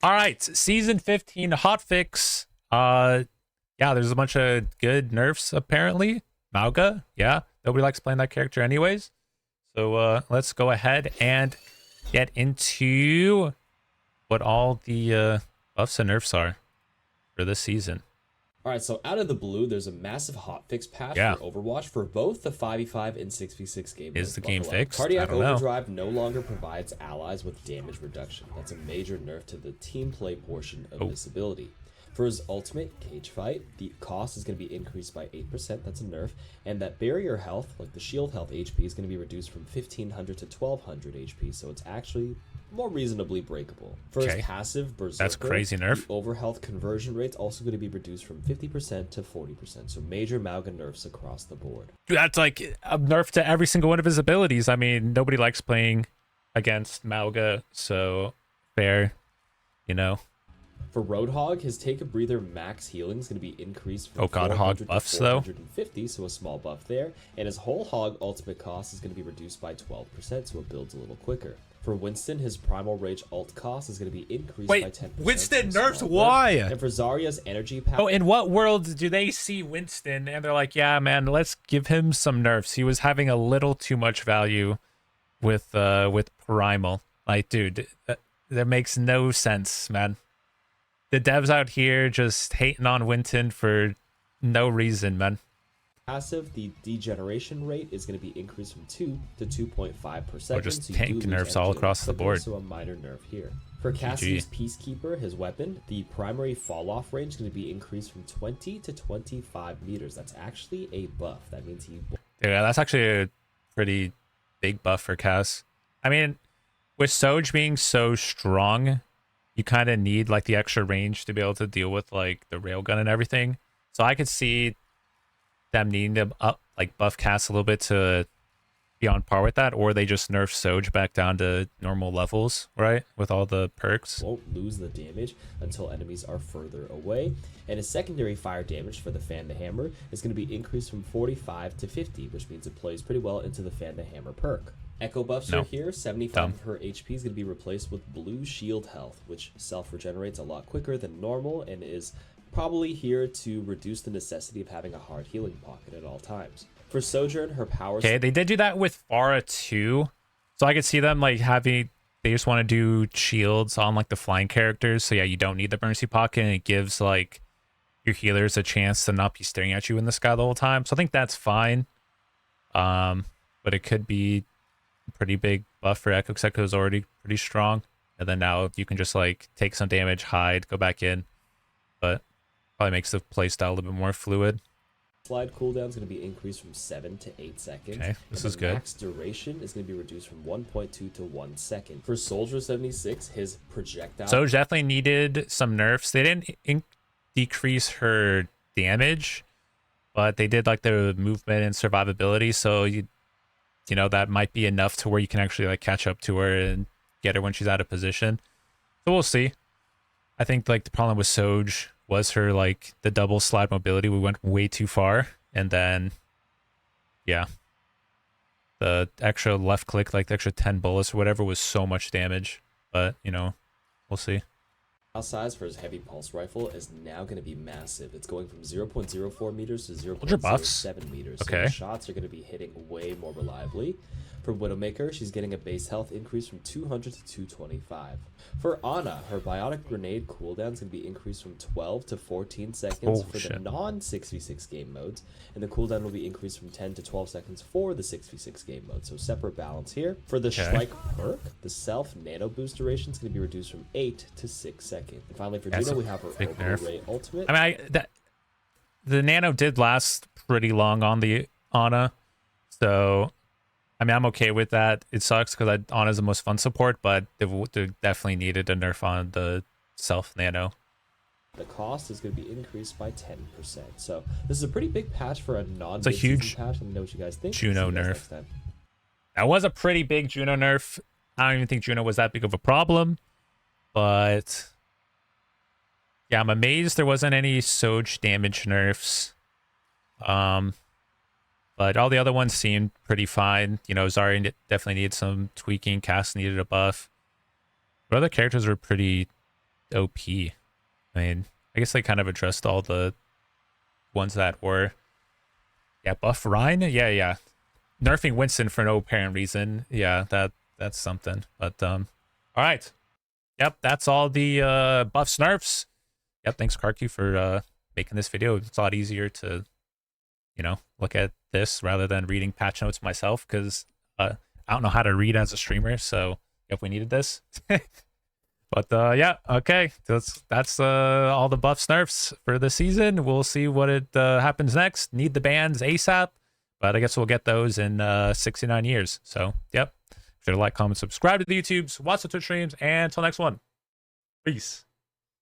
All right, season 15 hotfix. Yeah, there's a bunch of good nerfs apparently. MAUGA, yeah, nobody likes playing that character anyways. So let's go ahead and get into what all the buffs and nerfs are for this season. Alright, so out of the blue, there's a massive hotfix patch for Overwatch for both the 5v5 and 6v6 game modes. Is the game fixed? Cardiac Overdrive no longer provides allies with damage reduction. That's a major nerf to the team play portion of this ability. For his ultimate, Cage Fight, the cost is going to be increased by 8%, that's a nerf, and that barrier health, like the shield health HP, is going to be reduced from 1500 to 1200 HP, so it's actually more reasonably breakable. For his passive, Berserker, that's crazy nerf. the overhealth conversion rate's also going to be reduced from 50% to 40%, so major MAUGA nerfs across the board. Dude, that's like a nerf to every single one of his abilities. I mean, nobody likes playing against MAUGA, so fair, you know. For Roadhog, his Take a Breather max healing is going to be increased from Hog buffs to 450, so a small buff there. And his Whole Hog ultimate cost is going to be reduced by 12%, so it builds a little quicker. For Winston, his Primal Rage ult cost is going to be increased by 10%. Winston nerfs why? And for Zarya's energy power... Oh, in what world do they see Winston and they're like, yeah, man, let's give him some nerfs. He was having a little too much value with Primal. Like, dude, that makes no sense, man. The devs out here just hating on Winston for no reason, man. Passive, the degeneration rate is going to be increased from 2 to 2.5 per second. Or just tank nerfs all across the board. So a minor nerf here. For Cassie's Peacekeeper, his weapon, the primary fall-off range is going to be increased from 20 to 25 meters. That's actually a buff. That means he... Yeah, that's actually a pretty big buff for Cass. I mean, with Soj being so strong, you kind of need like the extra range to be able to deal with like the railgun and everything. So I could see them needing to like buff Cass a little bit to be on par with that, or they just nerf Soj back down to normal levels, right? With all the perks. Won't lose the damage until enemies are further away. And his secondary fire damage for the Fan the Hammer is going to be increased from 45 to 50, which means it plays pretty well into the Fan the Hammer perk. Echo buffs are here. 75 of her HP is going to be replaced with blue shield health, which self-regenerates a lot quicker than normal and is probably here to reduce the necessity of having a hard healing pocket at all times. For Sojourn, her powers... Okay, they did do that with Pharah too. So I could see them like having... They just want to do shields on like the flying characters. So yeah, you don't need the Mercy Pocket, and it gives like your healers a chance to not be staring at you in the sky the whole time. So I think that's fine. But it could be pretty big buff for Echo, because Echo is already pretty strong, and then now you can just like take some damage, hide, go back in, but probably makes the playstyle a little bit more fluid. Slide cooldown is going to be increased from 7 to 8 seconds. Okay, this is good. Max duration is going to be reduced from 1.2 to 1 second. For Soldier 76, his projectile... So definitely needed some nerfs. They didn't decrease her damage, but they did like the movement and survivability, so you know, that might be enough to where you can actually like catch up to her and get her when she's out of position. So we'll see. I think like the problem with Soj was her like the double slide mobility. We went way too far, and then yeah, the extra left click, like the extra 10 bullets or whatever, was so much damage. But you know, we'll see. Size for his heavy pulse rifle is now going to be massive. It's going from 0.04 meters to 0.07 meters. Okay. So the shots are going to be hitting way more reliably. For Widowmaker, she's getting a base health increase from 200 to 225. For Ana, her biotic grenade cooldown is going to be increased from 12 to 14 seconds the non-6v6 game modes, and the cooldown will be increased from 10 to 12 seconds for the 6v6 game mode. So separate balance here. For the Shrike perk, the self nano boost duration is going to be reduced from 8 to 6 seconds. And finally, for Juno, we have her Overray ultimate. I mean, the nano did last pretty long on the Ana, so I mean, I'm okay with that. It sucks because Ana's the most fun support, but they definitely needed a nerf on the self nano. The cost is going to be increased by 10%. So this is a pretty big patch for a It's a huge patch. Let me know what you guys think. Juno nerf. That was a pretty big Juno nerf. I don't even think Juno was that big of a problem, but yeah, I'm amazed there wasn't any Soj damage nerfs. But all the other ones seemed pretty fine. You know, Zarya definitely needed some tweaking. Cass needed a buff. But other characters were pretty OP. I mean, I guess they kind of addressed all the ones that were. Yeah, buff Rhine. Yeah. Nerfing Winston for no apparent reason. Yeah, that's something. But all right. Yep, that's all the buffs nerfs. Yep, thanks Karku for making this video. It's a lot easier to, look at this rather than reading patch notes myself because I don't know how to read as a streamer. So if we needed this. But yeah, okay. That's all the buffs nerfs for the season. We'll see what it happens next. Need the bans ASAP, but I guess we'll get those in 69 years. So yep. Be sure to like, comment, subscribe to the YouTubes, watch the Twitch streams, and until next one. Peace.